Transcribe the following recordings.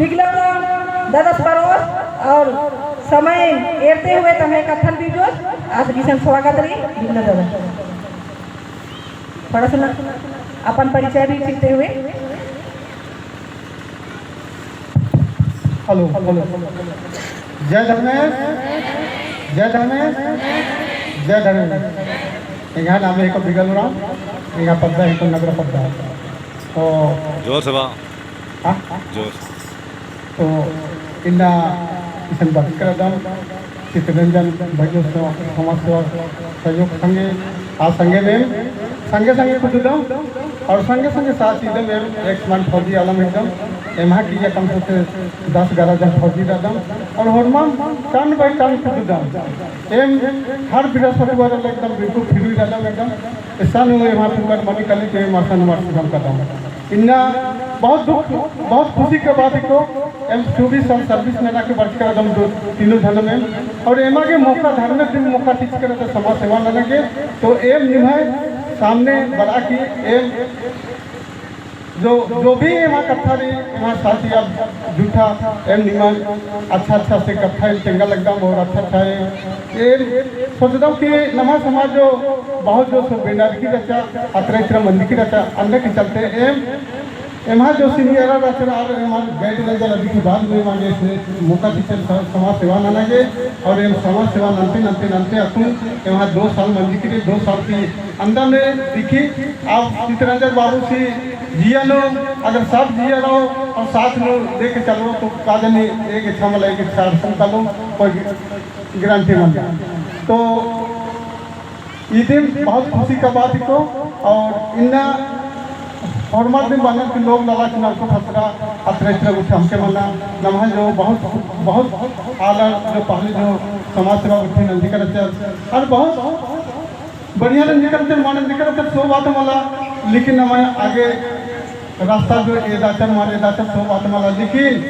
बिगलौना ददस परोस और समय एरते हुए तमें कथन दीजो आज किसन स्वागत रही बिगल दादा थोड़ा सुना अपन परिचय भी सीखते हुए। हेलो हेलो जय धर्मेश जय धर्मेश जय धर्मेश यहाँ नाम है बिगलराम यहाँ पद्दा है नगर पद्दा तो जोर से बा हाँ जोर तो इन्ना किसान बातिकर दाम चित्ररंजन भाइयों समाज सेवा सहयोग संगे आ संगे में संगे संगे कुछ दाम और संगे संगे साथ एकदम एक मान फौजी आलम एकदम एमा की कम से 10-11 जन फौजी दाम और हरमान टन बाई टन कुछ दाम एम हर बृहस्पतिवार एकदम बिल्कुल फिर दाम एकदम स्थान एमा फिर मनी कली के मासन मार्च काम का दाम इन्ना बहुत दुख बहुत खुशी के बात को एम 24 साल सर्विस में के वर्ष कर दम तीनों धन में और एमा के मौका धार्मिक दिन मौका ठीक करे तो समाज सेवा न लगे तो एम निभाए सामने बड़ा की एम जो भी एमा कथा रही एमा साथी अब जूठा एम निमान अच्छा से कथा चंगा लगता बहुत अच्छा है ये सोचता हूँ कि नमा समाज जो बहुत जो बेनार की रचा अत्र मंदिर की रचा अंदर के चलते एमा जो सीनियर रचना और गाइडलाइन अभी की बाद में मांगे मौका टीचर समाज सेवा न लगे और एम समाज सेवा नंते अकुन एमा 2 साल मंदिर की 2 साल की अंदर में दिखी आप चित्ररंजन बाबू से जिया लो अगर सब जिया रहो और साथ लो लेके चलो तो काजनी एक इच्छा मतलब एक इच्छा संकलो कोई गारंटी मन तो ये बहुत खुशी का बात को और इन्ना फॉर्मल दिन बना कि लोग लगा चुनाव को खतरा अत्र उठे हमके मना नमः जो बहुत बहुत आला जो पहले जो समाज सेवा उठी नंदी करते और बहुत बढ़िया नंदी करते माने नंदी करते सो बात मला लेकिन हमारे आगे रास्ता जो एदाचन मारे एदाचन सो बात मला लेकिन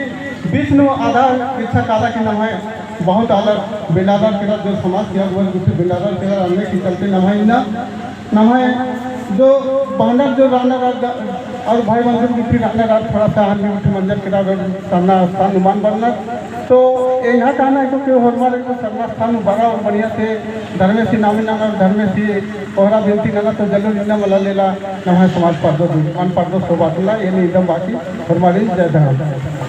बीच में आधा इच्छा काला की नमः बहुत आला बिलादार के जो समाज सेवा वो बिलादार के अन्य की चलते नमः जो बानर जो राना और भाई मंदिर की राना रात थोड़ा सा हल्दी उठी मंजर के सरना स्थान नुमान बनना तो यहाँ कहना है क्योंकि हमारे को सरना स्थान बड़ा और बढ़िया से धर्मेशी नामी नाना धर्मेशी कोहरा बिनती नाना तो जल्द निंदा मला लेला नमः समाज पार्दो मन पार्दो सोबातुला ये नहीं एकदम बाकी हमारी जय धर्म।